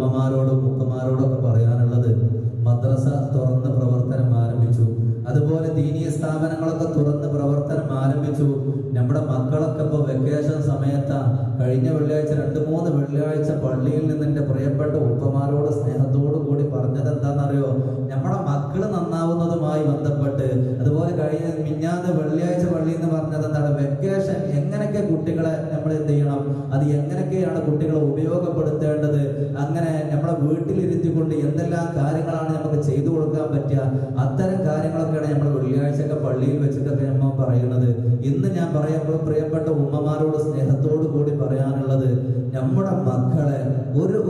ഉമ്മമാരോടും ഉപ്പമാരോടൊക്കെ പറയാനുള്ളത്, മദ്രസ തുറന്ന് പ്രവർത്തനം ആരംഭിച്ചു, അതുപോലെ ദീനീയ സ്ഥാപനങ്ങളൊക്കെ തുറന്ന് പ്രവർത്തനം ആരംഭിച്ചു. നമ്മുടെ മക്കളൊക്കെ ഇപ്പോൾ വെക്കേഷൻ സമയത്ത് കഴിഞ്ഞ വെള്ളിയാഴ്ച 2-3 വെള്ളിയാഴ്ച പള്ളിയിൽ നിന്ന് എൻ്റെ പ്രിയപ്പെട്ട ഉപ്പമാരോട് സ്നേഹത്തോടു കൂടി പറഞ്ഞത് എന്താണെന്നറിയോ? നമ്മുടെ മക്കള് നന്നാവുന്നതുമായി ബന്ധപ്പെട്ട്, അതുപോലെ കഴിഞ്ഞ മിഞ്ഞാന്ന് വെള്ളിയാഴ്ച പള്ളിയിൽ നിന്ന് പറഞ്ഞത് എന്താണ്? വെക്കേഷൻ എങ്ങനെയൊക്കെ കുട്ടികളെ നമ്മൾ എന്ത് ചെയ്യണം, അത് എങ്ങനെയൊക്കെയാണ് കുട്ടികളെ ഉപയോഗപ്പെടുത്തേണ്ടത്, അങ്ങനെ നമ്മളെ വീട്ടിലിരുത്തിക്കൊണ്ട് എന്തെല്ലാം കാര്യങ്ങളാണ് നമുക്ക് ചെയ്തു കൊടുക്കാൻ പറ്റുക, അത്തരം കാര്യങ്ങളൊക്കെയാണ് നമ്മൾ വെള്ളിയാഴ്ചയൊക്കെ പള്ളിയിൽ വെച്ചിട്ടൊക്കെ നമ്മൾ പറയുന്നത്. ഇന്ന് ഞാൻ പറയുമ്പോൾ പ്രിയപ്പെട്ട ഉമ്മമാരോട് സ്നേഹത്തോടു കൂടി പറയാനുള്ളത്, നമ്മുടെ മക്കളെ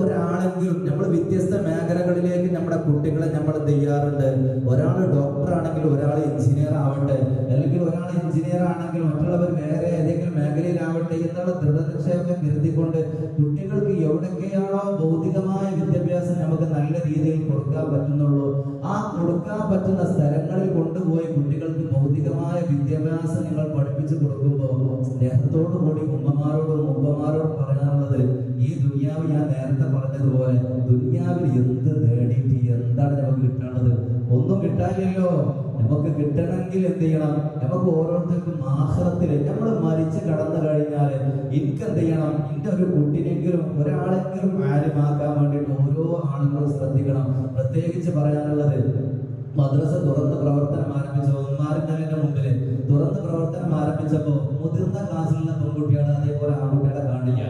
ഒരാളെങ്കിലും, നമ്മൾ വ്യത്യസ്ത മേഖലകളിലേക്ക് നമ്മുടെ കുട്ടികളെ നമ്മൾ ചെയ്യാറുണ്ട്. ഒരാൾ ഡോക്ടർ ആണെങ്കിൽ ഒരാൾ എഞ്ചിനീയർ ആവട്ടെ, അല്ലെങ്കിൽ ഒരാൾ എഞ്ചിനീയർ ആണെങ്കിൽ മറ്റുള്ളവർ വേറെ ഏതെങ്കിലും മേഖലയിലാവട്ടെ എന്നുള്ള ദൃഢനിശ്ചയമൊക്കെ കരുതിക്കൊണ്ട് കുട്ടികൾക്ക് എവിടൊക്കെയാണോ ഭൗതികമായ വിദ്യാഭ്യാസം നമുക്ക് നല്ല രീതിയിൽ കൊടുക്കാൻ പറ്റുന്നുള്ളൂ, ആ കൊടുക്കാൻ പറ്റുന്ന സ്ഥലങ്ങളിൽ കൊണ്ടുപോയി കുട്ടികൾക്ക് ഭൗതികമായ വിദ്യാഭ്യാസം നിങ്ങൾ പഠിപ്പിച്ചു കൊടുക്കുമ്പോൾ സ്നേഹത്തോടു കൂടി ഉമ്മമാരോടും ഉപ്പമാരോടും പറയാനുള്ളത്, ഈ ദുനിയാവ് ഞാൻ നേരത്തെ പറഞ്ഞതുപോലെ ദുനിയാവിൽ എന്ത് നേടിയിട്ട് എന്താണ് നമുക്ക് കിട്ടാനുള്ളത്? ഒന്നും കിട്ടാനില്ലല്ലോ. നമുക്ക് കിട്ടണമെങ്കിൽ എന്ത് ചെയ്യണം? നമുക്ക് ഓരോരുത്തർക്കും ആഖിറത്തില് നമ്മൾ മരിച്ചു കടന്നു കഴിഞ്ഞാൽ എനിക്ക് എന്ത് ചെയ്യണം? എൻ്റെ ഒരു കുട്ടിനെങ്കിലും ഒരാളെങ്കിലും ആലിമാക്കാൻ വേണ്ടിയിട്ട് ഓരോ ആളുകളും ശ്രദ്ധിക്കണം. പ്രത്യേകിച്ച് പറയാനുള്ളത്, മദ്രസ തുറന്ന് പ്രവർത്തനം ആരംഭിച്ച ഒന്നാറിന്റെ മുമ്പിൽ തുറന്ന് പ്രവർത്തനം ആരംഭിച്ചപ്പോൾ മുതിർന്ന ക്ലാസ്സിലുള്ള പെൺകുട്ടികളെ അതേപോലെ ആൺകുട്ടികളെ കാണില്ല.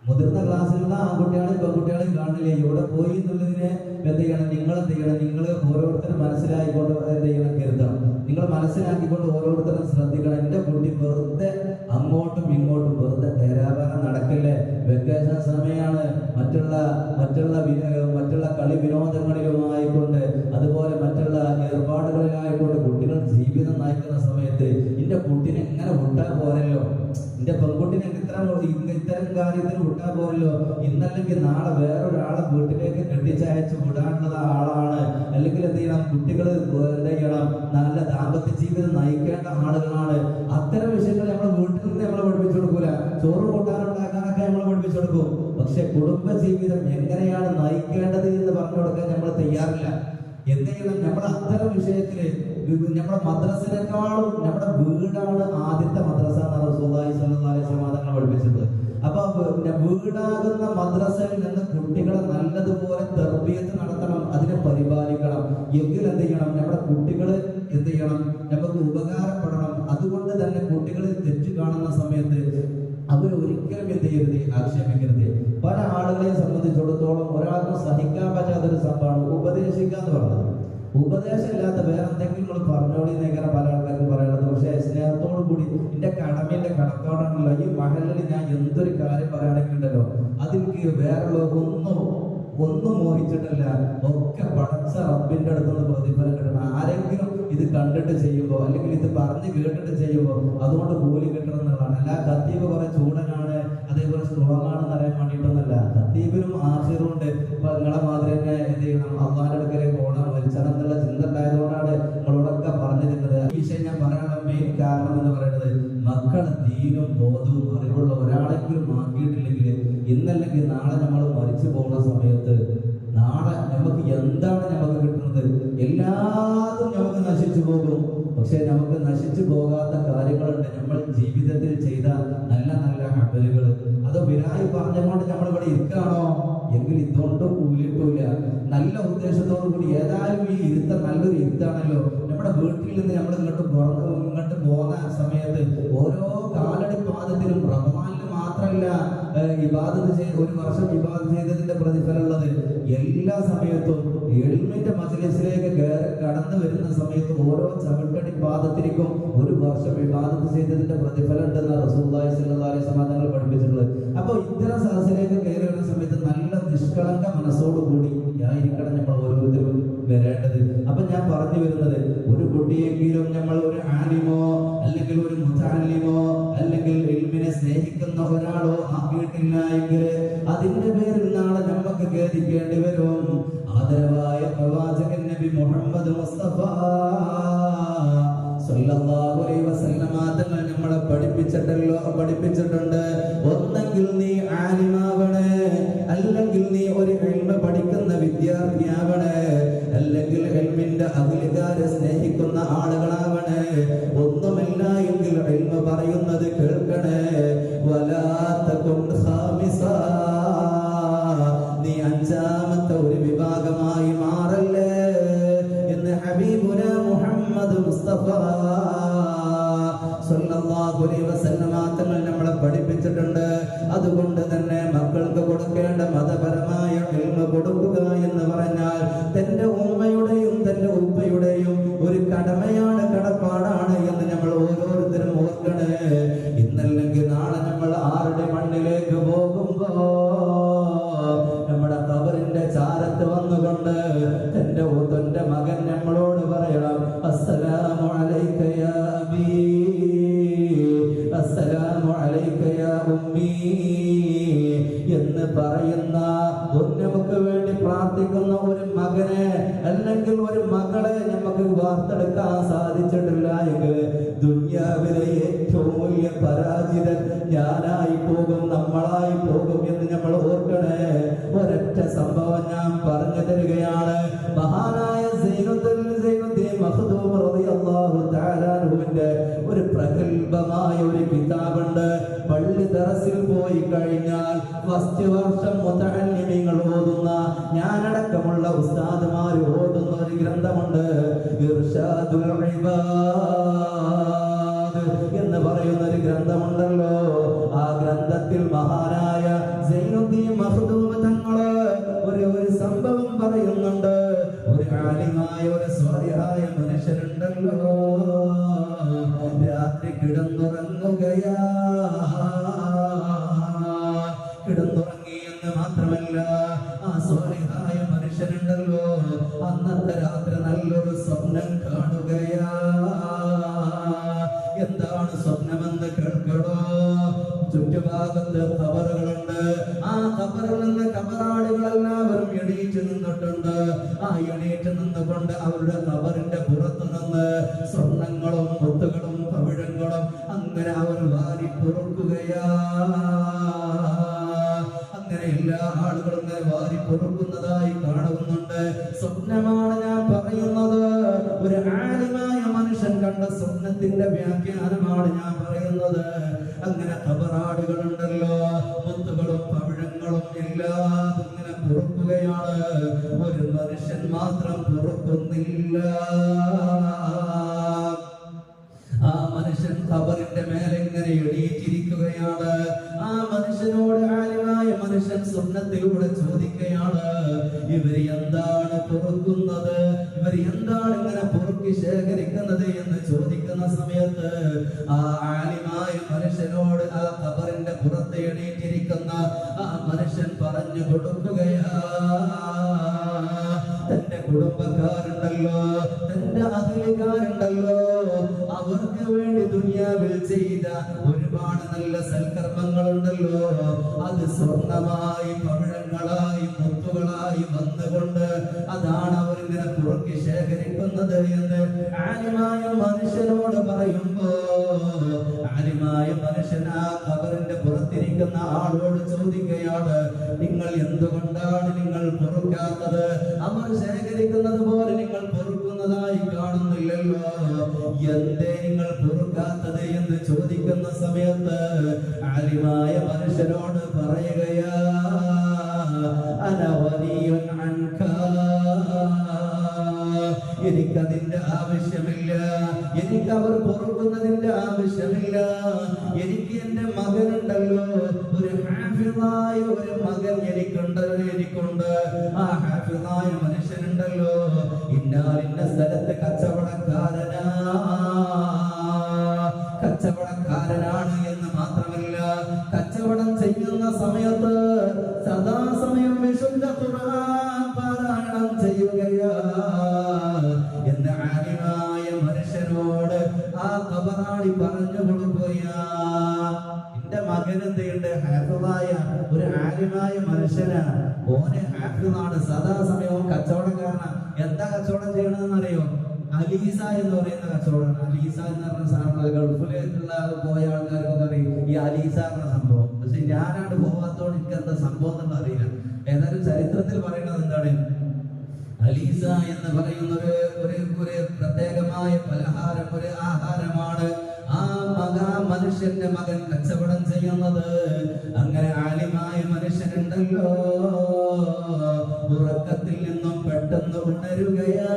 മുതിർന്ന ക്ലാസ്സിലുള്ള ആൺകുട്ടികളെയും പെൺകുട്ടികളെയും കാണില്ല. എവിടെ പോയി എന്നുള്ളതിനെ എന്ത് ചെയ്യണം? നിങ്ങൾ എന്ത് ചെയ്യണം? നിങ്ങൾ ഓരോരുത്തരും മനസ്സിലാക്കിക്കൊണ്ട് എന്ത് ചെയ്യണം? കരുതണം. നിങ്ങൾ മനസ്സിലാക്കിക്കൊണ്ട് ഓരോരുത്തരും ശ്രദ്ധിക്കണം. എൻ്റെ കുട്ടി വെറുതെ അങ്ങോട്ടും ഇങ്ങോട്ടും വെറുതെ തേരാപാരം നടക്കല്ലേ. വെക്കേഷൻ സമയമാണ്. മറ്റുള്ള കളി വിനോദങ്ങളിലുമായിക്കൊണ്ട്, അതുപോലെ മറ്റുള്ള ഏർപ്പാടുകളിലായിക്കൊണ്ട് കുട്ടികൾ ജീവിതം നയിക്കുന്ന സമയത്ത് എൻ്റെ കുട്ടിനെ എങ്ങനെ വിട്ടാൽ പോരല്ലോ, എൻ്റെ പെൺകുട്ടിനെ ഇത്തരം കാര്യത്തിൽ വിട്ടാൽ പോരല്ലോ. ഇന്നല്ലെങ്കിൽ നാളെ വേറൊരാളെ വീട്ടിലേക്ക് കെട്ടിച്ചയച്ച് വിടാനുള്ള ആളാണ്, അല്ലെങ്കിൽ എന്ത് ചെയ്യണം? കുട്ടികൾ എന്ത് ചെയ്യണം? നല്ല ദാമ്പത്യ ജീവിതം നയിക്കേണ്ട ആളുകളാണ്. അത്തരം വിഷയങ്ങൾ നമ്മൾ വീട്ടിൽ നിന്ന് നമ്മൾ പഠിപ്പിച്ചു കൊടുക്കൂല. ചോറ് കൂട്ടാനുണ്ടാക്കാനൊക്കെ നമ്മൾ പഠിപ്പിച്ചു കൊടുക്കും. പക്ഷെ കുടുംബ ജീവിതം എങ്ങനെയാണ് നയിക്കേണ്ടത് എന്ന് പറഞ്ഞു കൊടുക്കാൻ നമ്മൾ തയ്യാറില്ല. എന്ത് ചെയ്യണം? നമ്മൾ അത്തരം വിഷയത്തില് നമ്മുടെ മദ്രസയിലേക്കാളും നമ്മുടെ വീടാണ് ആദ്യത്തെ മദ്രസ എന്നാണ് റസൂലുള്ളാഹി സ്വല്ലല്ലാഹു അലൈഹി വസല്ലം തങ്ങൾ പഠിപ്പിച്ചത്. അപ്പൊ വീടാകുന്ന മദ്രസയിൽ നിന്ന് കുട്ടികളെ നല്ലതുപോലെ തർബിയത്ത് നടത്തണം, അതിനെ പരിപാലിക്കണം. എങ്കിൽ എന്ത് ചെയ്യണം? നമ്മുടെ കുട്ടികൾ എന്ത് ചെയ്യണം? നമുക്ക് ഉപകാരപ്പെടണം. അതുകൊണ്ട് തന്നെ കുട്ടികൾ തെറ്റ് കാണുന്ന സമയത്ത് അവർ ഒരിക്കലും എന്ത് ചെയ്യരുത്? ആക്ഷേപിക്കരുത്. പല ആളുകളെയും സംബന്ധിച്ചിടത്തോളം ഒരാൾക്കും സഹിക്കാൻ പറ്റാത്തൊരു സംഭവമാണ് ഉപദേശിക്കുക എന്ന് പറഞ്ഞത്. ഉപദേശമില്ലാത്ത വേറെ എന്തെങ്കിലും നിങ്ങൾ പറഞ്ഞോളി എന്നേക്കാണ് പല ആൾക്കാർക്കും പറയാനുള്ളത്. പക്ഷെ സ്നേഹത്തോടു കൂടി എൻ്റെ കടമയുടെ കടത്തോടാണല്ലോ. ഈ മഹലിൽ ഞാൻ എന്തൊരു കാര്യം പറയുകയാണെങ്കിലുണ്ടല്ലോ, അതെനിക്ക് വേറെ ഒന്നും മോഹിച്ചിട്ടില്ല. ഒക്കെ പടച്ച റബ്ബിന്റെ അടുത്തുനിന്ന് പ്രതിഫലം കിട്ടണം. ആരെങ്കിലും ഇത് കണ്ടിട്ട് ചെയ്യുമ്പോൾ, അല്ലെങ്കിൽ ഇത് പറഞ്ഞ് കേട്ടിട്ട് ചെയ്യുമ്പോൾ അതുകൊണ്ട് കൂലി കിട്ടണം എന്നുള്ളതാണ്. അല്ല ഖത്തീബ് കുറെ ചൂടനാണ്, അതേപോലെ സ്ട്രോങ് ആണെന്ന് അറിയാൻ വേണ്ടിയിട്ടൊന്നല്ല. ഖത്തീബിനും ആഖിറും ഉണ്ട്. ഇപ്പൊ നിങ്ങളെ മാതിരി തന്നെ എന്ത് ചെയ്യണം? അള്ളാന്റെ അടുക്കലേക്ക് പോകണം, വലിച്ചണം എന്നുള്ള ചിന്ത ഉണ്ടായതുകൊണ്ടാണ് നിങ്ങളോടൊക്കെ പറഞ്ഞിരുന്നത്. ഈ വിഷയം ഞാൻ പറയാനുള്ള മെയിൻ കാരണം എന്ന് പറയുന്നത്, മക്കളെ ദീനും ബോധവും അറിവുള്ള ഒരാളെങ്കിലും ആക്കിയിട്ടില്ലെങ്കിൽ ഇന്നല്ലെങ്കിൽ നാളെ നമ്മൾ മരിച്ചു പോകുന്ന സമയത്ത് നാളെ നമുക്ക് എന്താണ് നമുക്ക് കിട്ടുന്നത്? എല്ലാതും നമുക്ക് നശിച്ചു പോകും. പക്ഷെ നമുക്ക് നശിച്ചു പോകാത്ത കാര്യങ്ങളുണ്ട്. നമ്മൾ ജീവിതത്തിൽ ചെയ്ത നല്ല നല്ല അമലുകൾ. അത് വിനായി പറഞ്ഞുകൊണ്ട് നമ്മൾ ഇവിടെ ഇരിക്കുകയാണോ എങ്കിൽ ഇതുകൊണ്ടും കൂലിയിട്ടില്ല. നല്ല ഉദ്ദേശത്തോടു കൂടി ഏതായാലും ഈ ഇരുത്തം നല്ലൊരു ഇരുത്താണല്ലോ. നമ്മുടെ വീട്ടിൽ നിന്ന് നമ്മൾ ഇങ്ങോട്ട് പോകുന്ന സമയത്ത് ഓരോ കാലടി പാദത്തിലും റമദാനിൽ മാത്രമല്ല ഒരു വർഷം ഇബാദത്ത് ചെയ്തതിന്റെ പ്രതിഫലം ഉള്ളത്. എല്ലാ സമയത്തും എളിമിന്റെ മജ്‌ലിസിലേക്ക് കടന്നു വരുന്ന സമയത്ത് ഓരോ ചവിട്ടടി പാദത്തിലേക്കും ഒരു വർഷം ഇബാദത്ത് ചെയ്തതിന്റെ പ്രതിഫലം ഉണ്ടെന്ന് റസൂലുള്ളാഹി സ്വല്ലല്ലാഹു അലൈഹി വസല്ലം തങ്ങൾ പഠിപ്പിച്ചിട്ടുള്ളത്. അപ്പൊ ഇത്തരം സദസ്സിലേക്ക് കയറി വരുന്ന സമയത്ത് നല്ല നിഷ്കളങ്ക മനസ്സോടുകൂടി ആയിരിക്കണം നമ്മൾ ഓരോരുത്തരും വരേണ്ടത്. അപ്പൊ ഞാൻ പറഞ്ഞു വരുന്നത്, ഒരു കുട്ടിയെങ്കിലും നമ്മൾ ഒരു ആലിമോ അല്ലെങ്കിൽ ഒരു മുതഅല്ലിമോ അല്ലെങ്കിൽ ഇൽമിനെ സ്നേഹിക്കുന്ന ഒരാളോ ആക്കിയിട്ടില്ല എങ്കിൽ അതിന്റെ പേരിൽ നാളെ നമുക്ക് ഖേദിക്കേണ്ടി വരും. ആദരവായ പ്രവാചകൻ നബി മുഹമ്മദ് മുസ്തഫ സല്ലല്ലാഹു അലൈഹി വസല്ലം തങ്ങൾ നമ്മളെ പഠിപ്പിച്ചിട്ടുണ്ട്. ഒന്നെങ്കിൽ നീ ആലിമാവണേ, അല്ലെങ്കിൽ നീ ഒരു ഇൽമ പഠിക്കുന്ന വിദ്യാർത്ഥിയാവണേ, അല്ലെങ്കിൽ ഇൽമിന്റെ അഖിലുകാരെ സ്നേഹിക്കുന്ന ആളുകളാവണേ. ഒന്നുമില്ല എങ്കിൽ ഇൽമ പറയുന്നത് കേൾക്കണേ. വലാ തകുൻ ഖാമിസാ, നീ അഞ്ചാമത്തെ ഒരു വിഭാഗമായി മാറല്ലേ എന്ന് ഹബീബുന മുഹമ്മദ് മുസ്തഫ സല്ലല്ലാഹു അലൈഹി വസല്ലമ തങ്ങൾ നമ്മളെ പഠിപ്പിച്ചിട്ടുണ്ട്. അതുകൊണ്ട് തന്നെ മക്കൾക്ക് കൊടുക്കേണ്ട മതപരമായ ഇൽമ കൊടുക്കുക എന്ന് പറഞ്ഞാൽ തന്റെ ഉമ്മയുടെയും തന്റെ ഉപ്പയുടെയും ഒരു കടമയാണ്, കടപ്പാടാണ് എന്ന് നമ്മൾ ഓരോരുത്തരും ഓർക്കണേ. ഇന്നല്ലെങ്കിൽ നാളെ നമ്മൾ ആരുടെ മണ്ണിലേക്ക് പോകുമ്പോ നമ്മുടെ ഖബറിന്റെ ചാരത്ത് വന്നുകൊണ്ട് തന്റെ മകൻ നമ്മളോട് പറയണം, അസ്സലാമു അലൈക യാ അബീ, അസ്സലാമു അലൈക യാ ഉമ്മീ എന്ന് പറയുന്ന, നമുക്ക് വേണ്ടി പ്രാർത്ഥിക്കുന്ന ഒരു മകനെ അല്ലെങ്കിൽ ഒരു മകളെ നമുക്ക് വാർത്തെടുക്കാൻ സാധിച്ചിട്ടില്ല എങ്കിൽ ദുനിയാവിലെ ഏറ്റവും വലിയ പരാജിതൻ ഞാനായി പോകും, നമ്മളായി പോകും എന്ന് നമ്മൾ ഓർക്കണേ. ഒരൊറ്റ സംഭവം ഞാൻ പറഞ്ഞു തരികയാണ്. മഹാനായ സൈനുദ്ദീൻ മഖ്ദൂം റളിയല്ലാഹു തആല അൻഹുവിന്റെ ഒരു പ്രഗൽഭമായ ഒരു കിതാബുണ്ട്. പള്ളി ദറസിൽ പോയി കഴിഞ്ഞാൽ ഫസ്റ്റ് വർഷം മുതഅല്ലിമീങ്ങൾ ഓതുന്ന, ഞാനടക്കമുള്ള ഉസ്താദുമാർ ഓതുന്ന ഒരു ഗ്രന്ഥമുണ്ട്, ഇർഷാദുൽ ഇബാദ് എന്ന് പറയുന്ന ഒരു ഗ്രന്ഥമുണ്ടല്ലോ. ആ ഗ്രന്ഥത്തിൽ മഹാനായ സൈനുദ്ദീൻ മഖ്ദൂം തങ്ങള് ഒരു സംഭവം പറയുന്നുണ്ട്. ഒരു ആലിമായ ഒരു സ്വാലിഹായ മനുഷ്യരുണ്ടല്ലോ, രാത്രി കിടന്നുറങ്ങുകയാ. കിടന്നുറങ്ങി എന്ന് മാത്രമല്ല, ആ സ്വാലിഹായ മനുഷ്യരുണ്ടല്ലോ അന്നത്തെ രാത്രി നല്ലൊരു സ്വപ്നം കാണുകയാ. എന്താണ് സ്വപ്നമെന്ന് കേൾക്കണോ? ചുറ്റുഭാഗത്ത് ഖബറുകളുണ്ട്. ആ ഖബറിൽ നിന്ന് ഖബറാളികളെല്ലാവരും എണീറ്റ് നിന്നിട്ടുണ്ട്. ആ എണീറ്റ് നിന്നുകൊണ്ട് അവരുടെ ഖബറിന്റെ പുറത്തു നിന്ന് സ്വർണ്ണങ്ങളും മുത്തുകളും പവിഴങ്ങളും അങ്ങനെ അവർ വാരി പൊറുക്കുകയാ. അങ്ങനെ എല്ലാ ആളുകളും ഇങ്ങനെ വാരി പൊറുക്കുന്നതായി കാണുന്നുണ്ട്. സ്വപ്നമാണ് ഞാൻ പറയുന്നത്. ഒരു ആലിമായ മനുഷ്യൻ കണ്ട സ്വപ്നത്തിന്റെ വ്യാഖ്യാനമാണ് ഞാൻ പറയുന്നത്. അങ്ങനെ ഖബറാടുകളുണ്ടല്ലോ, മുത്തുകളും പവിഴങ്ങളും എല്ലാം ഇങ്ങനെ പൊറുക്കുകയാണ്. ഒരു മനുഷ്യൻ മാത്രം പൊറുക്കുന്നില്ല. ആ മനുഷ്യൻ ഖബറിന്റെ മേലെ ഇങ്ങനെ എണീറ്റിരിക്കുകയാണ്. ആ മനുഷ്യനോട് ആലിമായ മനുഷ്യൻ സ്വപ്നത്തിലൂടെ ചോദിക്കുകയാണ്, ഇവര് എന്താണ് പൊറുക്കുന്നത്, ഇവർ എന്താണ് ഇങ്ങനെ പൊറുക്കി ശേഖരിക്കുന്നത് എന്ന് ചോദിക്കുന്ന സമയത്ത് ആ ആലിമായ മനുഷ്യനോട് ആ ഖബറിന്റെ പുറത്ത് എണീറ്റിരിക്കുന്ന ആ മനുഷ്യൻ പറഞ്ഞു കൊടുക്കുകയാ, തന്റെ കുടുംബക്കാരുണ്ടല്ലോ, തന്റെ അഹ്ലുകാരുണ്ടല്ലോ, അവർക്ക് വേണ്ടി ദുനിയാവിൽ ചെയ്ത ഒരുപാട് നല്ല സൽക്കർമ്മങ്ങളുണ്ടല്ലോ, അത് സ്വർണമായി പവിഴങ്ങളായി മുത്തുകളായി വന്നുകൊണ്ട് അതാണ് അവരിങ്ങനെ പുറക്കി ശേഖരിക്കുന്നത് എന്ന് ആലിമായ മനുഷ്യനോട് പറയുമ്പോ ആലിമായ മനുഷ്യൻ ആ ഖബറിന്റെ പുറത്തിരിക്കുന്ന ആളോട് ചോദിക്കുകയാണ്, നിങ്ങൾ എന്തുകൊണ്ടാണ് നിങ്ങൾ പൊറുക്കാത്തത്? അവർ ശേഖരിക്കുന്നത് പോലെ നിങ്ങൾ പൊറുക്കുന്നതായി കാണുന്നില്ലല്ലോ, എന്തേ നിങ്ങൾ പൊറുക്കാത്തത് എന്ന് ചോദിക്കുന്ന സമയത്ത് ആലിമായ മനുഷ്യനോട് പറയുകയാ, അനവനിയുൻ അൻക, എനിക്കതിന്റെ ആവശ്യമില്ല, എനിക്ക് അവർ പൊറുക്കുന്നതിന്റെ ആവശ്യമില്ല. എനിക്ക് എന്റെ മകനുണ്ടല്ലോ, ഒരു ഹാഫിളായ ഒരു മകൻ എനിക്കുണ്ട്. ആ ഹാഫിളായ മനുഷ്യനുണ്ടല്ലോ, ഇന്ന സ്ഥലത്ത് കച്ചവടക്കാരനാണ് എന്ന് മാത്രമല്ല, കച്ചവടം ചെയ്യുന്ന സമയത്ത് സദാസമയം വിശുദ്ധ ഖുർആൻ പാരായണം ചെയ്യുകയാ എന്ന ആലിമായ മനുഷ്യനോട് ആ ഖബറാളി പറഞ്ഞു കൊടുക്കുകയാ. എന്റെ മകൻ എന്തുണ്ട്, ഹാഫിളായ ഒരു ആലിമായ മനുഷ്യനാ, ഓന് ഹാഫിളാണ്, സദാസമയവും കച്ചവടക്കാരനാണ്. എന്താ കച്ചവടം ചെയ്യണമെന്നറിയോ? അലീസ എന്ന് പറയുന്ന കച്ചവടമാണ്. അലീസ എന്ന് പറഞ്ഞ സാധനം ഗൾഫിലേക്കുള്ള പോയ ആൾക്കാർക്കൊക്കെ അറിയും ഈ അലീസ എന്ന സംഭവം. പക്ഷെ ഞാനാണ് പോവാത്തോണ്ട് എനിക്ക് എന്താ സംഭവം എന്നുള്ള അറിയില്ല. ഏതായാലും ചരിത്രത്തിൽ പറയുന്നത് എന്താണ്? അലീസ എന്ന് പറയുന്ന ഒരു പ്രത്യേകമായ പലഹാരം, ഒരു ആഹാരമാണ് ആ മനുഷ്യന്റെ മകൻ കച്ചവടം ചെയ്യുന്നത്. അങ്ങനെ ആലിമായ മനുഷ്യനുണ്ടല്ലോ, ഉറക്കത്തിൽ നിന്നും പെട്ടെന്ന് ഉണരുകയാ.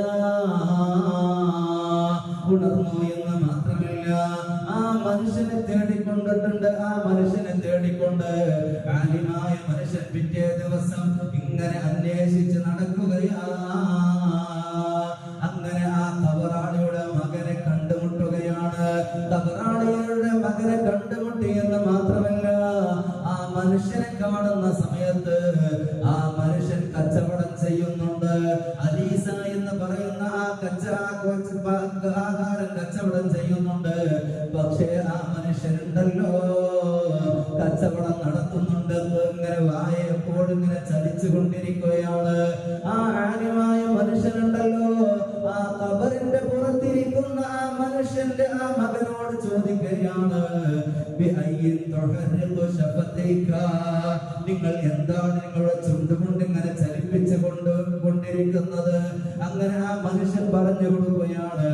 ഉണർന്നു എന്ന് മാത്രമല്ല, ആ മനുഷ്യനെ തേടിക്കൊണ്ടിട്ടുണ്ട്. ആ മനുഷ്യനെ തേടിക്കൊണ്ട് ആലിമായ മനുഷ്യൻ പിറ്റേ ദിവസം ഇങ്ങനെ അന്വേഷിച്ച് നടക്കുകയാ. അങ്ങനെ ആ ഖബറാളിയുടെ മകനെ കണ്ടുമുട്ടുകയാണ്. ഖബറാളിയുടെ മകനെ കണ്ടുമുട്ടി എന്ന് മാത്രമല്ല, ആ മനുഷ്യനെ കാണുന്ന സമയത്ത് ആ മനുഷ്യൻ കച്ചവടം ചെയ്യുന്നുണ്ട്. അലീസ എന്ന് പറയുന്ന ആ ആഹാരം കച്ചവടം ചെയ്യുന്നുണ്ട്. പക്ഷേ ആ മനുഷ്യനുണ്ടല്ലോ, കച്ചവടം നടത്തുന്നുണ്ട്. ഇങ്ങനെ വായ എപ്പോഴും ഇങ്ങനെ ചലിച്ചു കൊണ്ടിരിക്കുകയാണ്. ആ ആലിമായ മനുഷ്യനുണ്ടല്ലോ, ആ ഖബറിന്റെ പുറത്തിരിക്കുന്ന ആ മനുഷ്യന്റെ ആ മകനോട് ചോദിക്കുകയാണ്, നിങ്ങൾ എന്താണ് നിങ്ങളുടെ ചുണ്ടുകൊണ്ട് ഇങ്ങനെ ചലിപ്പിച്ചു കൊണ്ടിരിക്കുന്നത്? അങ്ങനെ ആ മനുഷ്യൻ പറഞ്ഞു കൊടുക്കുകയാണ്,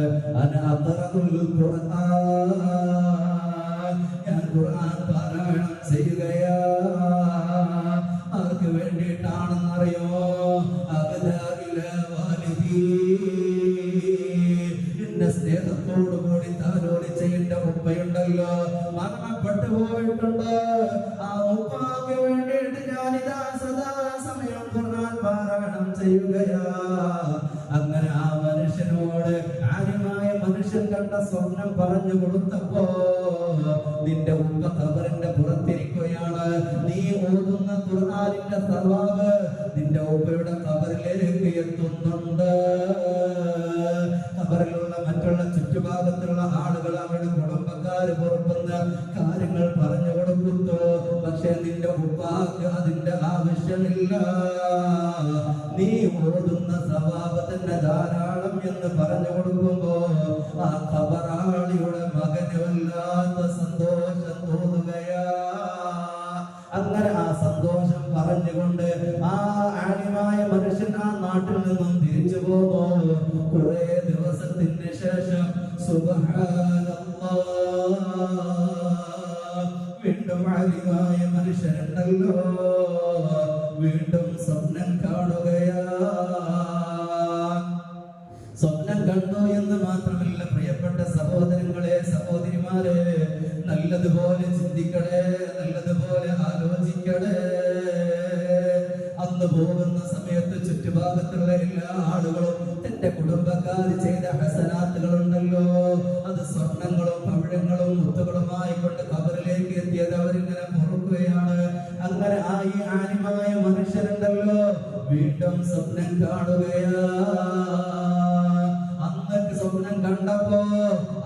ഞാൻ ഖുർആൻ പാരായണം ചെയ്യുകയാ. ആർക്ക് വേണ്ടിയിട്ടാണെന്നറിയോ? എന്റെ സ്നേഹത്തോടു കൂടി താലോലിച്ച എന്റെ ഉപ്പയുണ്ടല്ലോ, മരണപ്പെട്ടു പോയിട്ടുണ്ട്. ആ ഉപ്പാക്ക് വേണ്ടിയിട്ട് ഞാനിതാ സദാ സമയം ഖുർആൻ പാരായണം ചെയ്യുകയാ. അങ്ങനെ ആ മനുഷ്യനോട് ആലിമായ മനുഷ്യൻ കണ്ട സ്വപ്നം പറഞ്ഞു കൊടുത്തപ്പോ, നിന്റെ ഉപ്പ ഖബറിന്റെ പുറത്തിരിക്കുകയാണ്. നീ ഓതുന്ന ഖുർആനിന്റെ സവാബ് നിന്റെ ഉപ്പയുടെ ഖബറിലേക്ക് എത്തുന്നുണ്ട്. ഖബറിലുള്ള മറ്റുള്ള ചുറ്റുഭാഗത്തുള്ള ആളുകൾ അവരുടെ കുടുംബക്കാര് പുറത്തുന്ന കാര്യങ്ങൾ പറഞ്ഞു കൊടുക്കുന്നു. പക്ഷെ നിന്റെ ഉപ്പാക്ക് അതിന്റെ ആവശ്യമില്ല. നീ ഓതുന്ന സവാബ് തന്നെ ധാരാളം എന്ന് പറഞ്ഞു കൊടുക്കുമ്പോ ആ ഖബറാളിയുടെ മകന് വല്ലാത്ത സന്തോഷം തോന്നുകയാ. അങ്ങനെ ആ സന്തോഷം പറഞ്ഞുകൊണ്ട് ആ ആലിമായ മനുഷ്യൻ ആ നാട്ടിൽ നിന്നും തിരിച്ചു പോന്നു. കുറെ ദിവസത്തിന് ശേഷം സുബ്ഹാനല്ലാഹ്, വീണ്ടും ആലിമായ മനുഷ്യനുണ്ടല്ലോ, വീണ്ടും സ്വപ്നം കാണുകയാ. സ്വപ്നം കണ്ടു എന്ന് മാത്രമല്ല, പ്രിയപ്പെട്ട സഹോദരങ്ങളെ, സഹോദരിമാരെ, നല്ലതുപോലെ ചിന്തിക്കണേ, നല്ലതുപോലെ ആലോചിക്കണേ. അന്ന് പോകുന്ന സമയത്ത് ചുറ്റുഭാഗത്തുള്ള എല്ലാ ആളുകളും തന്റെ കുടുംബക്കാർ ചെയ്ത ഹസനാത്തുകളുണ്ടല്ലോ, അത് സ്വർണങ്ങളും പവിഴങ്ങളും മുത്തുകളുമായി കൊണ്ട് ഖബറിലേക്ക് എത്തിയത് അവരിങ്ങനെ പൊറുക്കുകയാണ്. അങ്ങനെ ആ ഈ ആലിമായ മനുഷ്യരുണ്ടല്ലോ, വീണ്ടും സ്വപ്നം കാണുകയാ. അന്നൊക്കെ സ്വപ്നം കണ്ടപ്പോ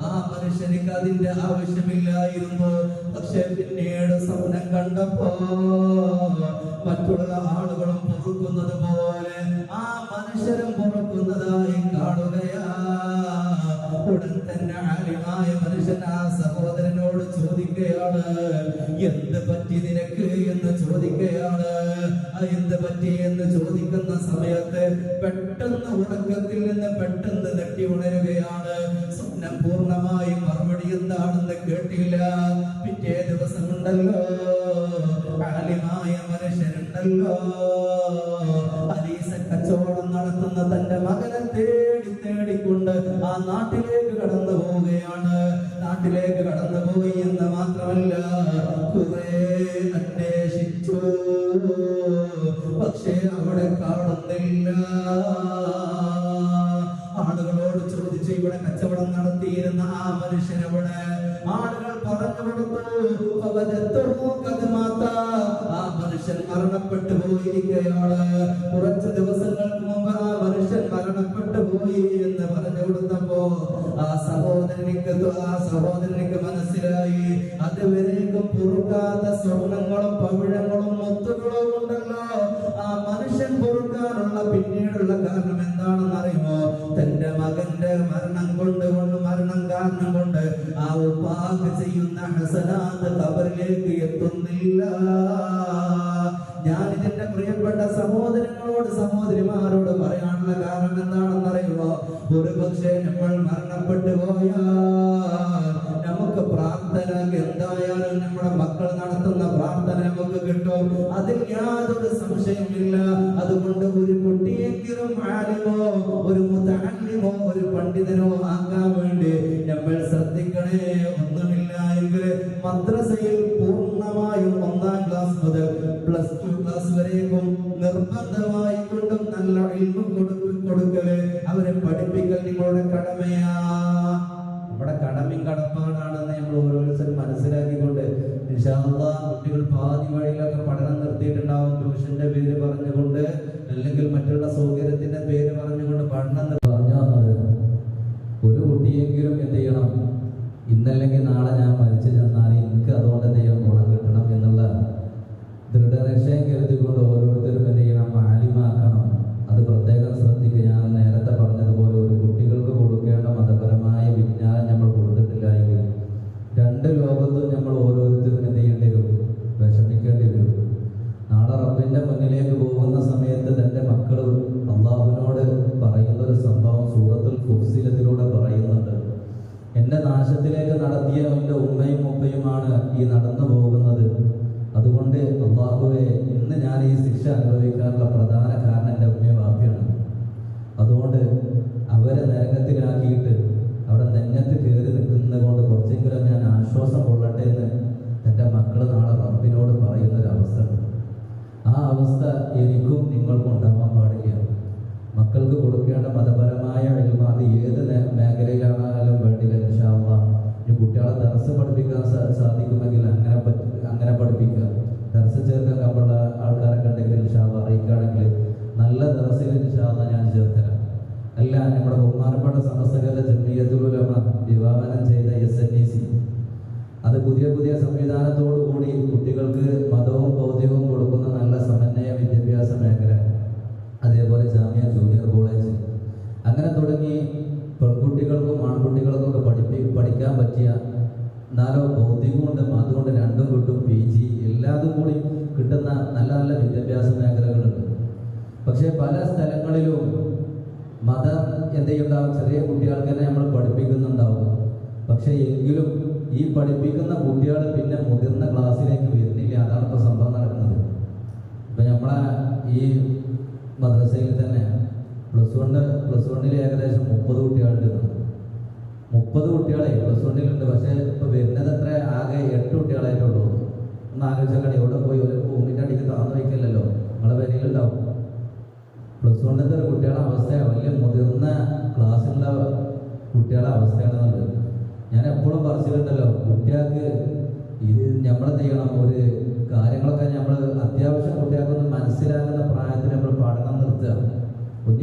ആ മനുഷ്യനിക്ക് അതിന്റെ ആവശ്യമില്ലായിരുന്നു. പക്ഷെ പിന്നീട് സ്വപ്നം കണ്ടപ്പോ മറ്റുള്ള ആളുകളും പൊറുക്കുന്നത് പോലെ ആ മനുഷ്യരും പൊറുക്കുന്നതായി കാണുകയാ. ഉടൻ തന്നെ ആലിമായ മനുഷ്യൻ ആ സഹോദരനോട് ചോദിക്കുകയാണ്, എന്ത് പറ്റി നിനക്ക് എന്ന് ചോദിക്കുകയാണ്. എന്ത് പറ്റി എന്ന് ചോദിക്കുന്ന സമയത്ത് പെട്ടെന്ന് ഉറക്കത്തിൽ നിന്ന് പെട്ടെന്ന് തട്ടി ഉണരുകയാണ്. സ്വപ്നം പൂർണ്ണമായി മറുപടി എന്താണെന്ന് കേട്ടില്ല. പിറ്റേ ദിവസം ഉണ്ടല്ലോ, ആലിമായ മനുഷ്യനുണ്ടല്ലോ, അലീസ കച്ചവടം നടത്തുന്ന തന്റെ മകനെ തേടിക്കൊണ്ട് ആ നാട്ടിലേക്ക് കടന്നു പോവുകയാണ്. നാട്ടിലേക്ക് കടന്നുപോയി എന്ന് മാത്രമല്ല, കുറെ അന്വേഷിച്ചു, പക്ഷേ അവിടെ കാണുന്നില്ല. ആളുകളോട് ചോദിച്ചു, ഇവിടെ കച്ചവടം നടത്തിയിരുന്ന ആ മനുഷ്യനവിടെ. ആളുകൾ പറഞ്ഞു കൊടുത്തു, ആ മനുഷ്യൻ മരണപ്പെട്ടു പോയിരിക്കുകയാണ്. കുറച്ച് ദിവസങ്ങൾക്ക് മുമ്പ് ആ മനുഷ്യൻ മരണപ്പെട്ടു പോയി എന്ന് പറഞ്ഞു കൊടുത്തപ്പോ ആ സഹോദരനിക്ക് മനസ്സിലായി, അതുവരേക്കും പൊറുക്കാത്ത സ്വർണങ്ങളും പവിഴങ്ങളും മുത്തുകളും ഉണ്ടല്ലോ, ആ മനുഷ്യൻ പൊറുക്കാനുള്ള പിന്നീടുള്ള കാരണം എന്താണെന്ന് അറിയുമോ? തന്റെ മകന്റെ മരണം കാരണം കൊണ്ട് ആ ഉപ്പാക്ക് ചെയ്യുന്ന ഹസനാത്ത് ഖബറിലേക്ക് എത്തുന്നില്ല. ഞാൻ ഇതിന്റെ പ്രിയപ്പെട്ട എന്നോട് സഹോദരിമാരോട് പറയാനുള്ള കാരണം എന്താണെന്നറിയുമോ? ഒരു പക്ഷേ നമ്മൾ മരണപ്പെട്ടു പോയാൽ നമുക്ക് പ്രാർത്ഥന എന്തായാലും നമ്മുടെ മക്കൾ നടത്തുന്ന പ്രാർത്ഥന നമുക്ക് കിട്ടും, അതിൽ യാതൊരു സംശയമില്ല. അതുകൊണ്ട് ഒരു കുട്ടിയെങ്കിലും ആലിമോ ഒരു മുതഅല്ലിമോ ഒരു പണ്ഡിതനോ ആക്കാൻ വേണ്ടി നമ്മൾ ശ്രദ്ധിക്കണേ. ഒന്നുമില്ല എങ്കിൽ മദ്രസയിൽ പൂർണ്ണമായും 1-ാം ക്ലാസ് മുതൽ +2 ക്ലാസ് വരേക്കും നിർബന്ധമായി കൊണ്ടും നല്ല ഇൽമു കൊടുക്കല്, അവരെ പഠിപ്പിക്കൽ നിങ്ങളുടെ കടമയാ. നമ്മുടെ കടമയും കടപ്പാടാണെന്ന് നമ്മൾ ഓരോരുത്തരും മനസ്സിലാക്കിക്കൊണ്ട് ഇൻഷാ അല്ലാഹ് കുട്ടികൾ പാതി വഴിയിലൊക്കെ പഠനം നിർത്തിയിട്ടുണ്ടാവും. ട്യൂഷന്റെ പേര് പറഞ്ഞുകൊണ്ട് അല്ലെങ്കിൽ മറ്റുള്ള സൗകര്യത്തിന്റെ പേര് പറഞ്ഞുകൊണ്ട് പഠനം പറഞ്ഞു വന്നത്. ഒരു കുട്ടിയെങ്കിലും എന്ത് ചെയ്യണം, ഇന്നല്ലെങ്കിൽ നാളെ ഞാൻ മരിച്ചു ചെന്നാൽ എനിക്ക് അതുകൊണ്ട് എന്ത് ചെയ്യണം, ഗുണം കിട്ടണം എന്നുള്ള ദൃഢനിശ്ചയം കരുതിക്കൊണ്ട് ഓരോരുത്തരും എന്ത് ചെയ്യണം, ആലിമാക്കണം. അത് പ്രത്യേകം ശ്രദ്ധിക്കുക. ഞാൻ നേരത്തെ പറഞ്ഞതുപോലെ ഒരു കുട്ടികൾക്ക് കൊടുക്കേണ്ട മതപരമായ വിജ്ഞാനം നമ്മൾ കൊടുത്തിട്ടില്ല എങ്കിൽ രണ്ട് ലോകത്തും നമ്മൾ ഓരോരുത്തരും എന്ത് ചെയ്യേണ്ടി വരും, വിഷമിക്കേണ്ടി വരും. നാളെ റബ്ബിന്റെ മുന്നിലേക്ക് പോകുന്ന സമയത്ത് തന്റെ മക്കൾ അള്ളാഹുവിനോട് പറയുന്ന ഒരു സംഭവം സൂറത്തുൽ ഫുസ്സിലത്തിലൂടെ പറയുന്നുണ്ട്. എന്റെ നാശത്തിലേക്ക് നടത്തിയ എന്റെ ഉമ്മയും ഉപ്പയുമാണ് ഈ നടന്നു പോകുന്നത്. അതുകൊണ്ട് അള്ളാഹുവെ, ഇന്ന് ഞാൻ ഈ ശിക്ഷ അനുഭവിക്കാനുള്ള പ്രധാന കാരണം എൻ്റെ ഉമ്മയും വാപ്പയാണ്. അതുകൊണ്ട് അവരെ നരകത്തിലാക്കിയിട്ട് അവിടെ നെഞ്ഞത്ത് കയറി നിൽക്കുന്നത് കൊണ്ട് കുറച്ചെങ്കിലും ഞാൻ ആശ്വാസം കൊള്ളട്ടെ എന്ന് എൻ്റെ മക്കൾ നാളെ റബ്ബിനോട് പറയുന്നൊരവസ്ഥ ഉണ്ട്. ആ അവസ്ഥ എനിക്കും നിങ്ങൾക്കും ഉണ്ടാവാൻ പാടില്ല. മക്കൾക്ക് കൊടുക്കേണ്ട മതപരമായ ഇൽമ അത് ഏത് മേഖലയിലാണെങ്കിലും വേണ്ടില്ല. ഇൻഷാ അല്ലാഹ് ഈ കുട്ടികളെ ദർസ് പഠിപ്പിക്കാൻ സാധിക്കുമെങ്കിൽ അങ്ങനെ പഠിപ്പിക്കുക. ദർസ് ചേർക്കാൻ കമ്പുള്ള ആൾക്കാരൊക്കെ ഉണ്ടെങ്കിൽ ഇൻഷാ അല്ലാഹ് അറിയിക്കുകയാണെങ്കിൽ നല്ല ദർസിൽ ഇൻഷാ അല്ലാഹ് ഞാൻ ചേർത്തരാം. അല്ല, നമ്മുടെ ബഹുമാനപ്പെട്ട സമസ്തകരുടെ ജംഇയ്യത്തുൽ ഉലമ വിഭാവനം ചെയ്ത SNEC അത് പുതിയ പുതിയ സംവിധാനത്തോടു കൂടി കുട്ടികൾക്ക് മതവും ഭൗതികവും കൊടുക്കുന്ന നല്ല സമന്വയ വിദ്യാഭ്യാസ മേഖല, അതേപോലെ ജാമിയ ജൂനിയർ കോളേജ്, അങ്ങനെ തുടങ്ങി പെൺകുട്ടികൾക്കും ആൺകുട്ടികൾക്കൊക്കെ പഠിക്കാൻ പറ്റിയ എന്നാലോ ഭൗതികമുണ്ട് അതുകൊണ്ട് രണ്ടും കിട്ടും, PG എല്ലാതും കൂടി കിട്ടുന്ന നല്ല നല്ല വിദ്യാഭ്യാസ മേഖലകളുണ്ട്. പക്ഷെ പല സ്ഥലങ്ങളിലും മതം എന്ത് ചെയ്യുന്നുണ്ടാവും, ചെറിയ കുട്ടികൾക്ക് തന്നെ നമ്മൾ പഠിപ്പിക്കുന്നുണ്ടാവും. പക്ഷെ എങ്കിലും ഈ പഠിപ്പിക്കുന്ന കുട്ടികൾ പിന്നെ മുതിർന്ന ക്ലാസ്സിലേക്ക് വരുന്നില്ല. അതാണ് ഇപ്പോൾ സംഭവം നടക്കുന്നത്. ഇപ്പൊ നമ്മളെ ഈ മദ്രസയിൽ തന്നെ പ്ലസ് വണ്ണിൽ ഏകദേശം 30 കുട്ടികളുണ്ട്. 30 കുട്ടികളെ +1 പക്ഷെ ഇപ്പൊ വരുന്നത് എത്ര, ആകെ 8 കുട്ടികളായിട്ടുള്ളൂ. ഒന്ന് ആലോചിച്ചാൽ എവിടെ പോയി ഒരു ഭൂമിന്റെ അടിക്ക് താന്നു വയ്ക്കില്ലല്ലോ, നമ്മളെ പേരിലുണ്ടാവും. +1 ഒരു കുട്ടികളുടെ അവസ്ഥയാണ്, വലിയ മുതിർന്ന ക്ലാസ്സിലുള്ള കുട്ടികളുടെ അവസ്ഥയാണെന്നുള്ളത്. ഞാൻ എപ്പോഴും പറച്ചിട്ടുണ്ടല്ലോ, കുട്ടികൾക്ക് ഇത് നമ്മളെന്ത് ചെയ്യണം, ഒരു കാര്യങ്ങളൊക്കെ നമ്മൾ അത്യാവശ്യം കുട്ടികൾക്കൊന്ന് മനസ്സിലാക്കുന്ന പ്രായത്തിൽ നമ്മൾ പഠനം നിർത്തുക.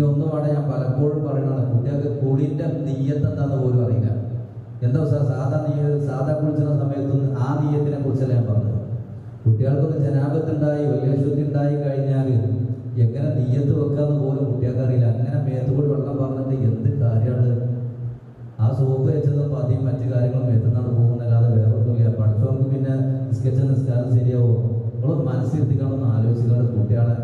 ഒന്നും അവിടെ ഞാൻ പലപ്പോഴും പറയണതാണ്, കുട്ടികൾക്ക് കുളിന്റെ നെയ്യത്ത് എന്താന്ന് പോലും അറിയില്ല. എന്താ സാധാ കുളിച്ചുന്ന സമയത്തൊന്നും ആ നെയ്യത്തിനെ കുറിച്ചല്ല ഞാൻ പറഞ്ഞത്. കുട്ടികൾക്കൊന്ന് ജനാപത്തുണ്ടായി വലിയ ശുദ്ധി ഉണ്ടായി കഴിഞ്ഞാൽ എങ്ങനെ നെയ്യത്ത് വെക്കാന്ന് പോലും കുട്ടികൾക്ക് അറിയില്ല. അങ്ങനെ മേത്തുകൂടി വെള്ളം പറഞ്ഞിട്ട് എന്ത് കാര്യമാണ്? ആ സോപ്പ് വെച്ചതും പതിയും മറ്റു കാര്യങ്ങളും മേത്തുന്നാണ് പോകുന്നല്ലാതെ വേറെ ഒന്നുമില്ല. പഠിച്ചവർക്ക് പിന്നെ നിസ്കാരം ശരിയാവോ? നമ്മളൊന്ന് മനസ്സിരുത്തിക്കാണെന്ന് ആലോചിക്കാണ്ട് കുട്ടികളെ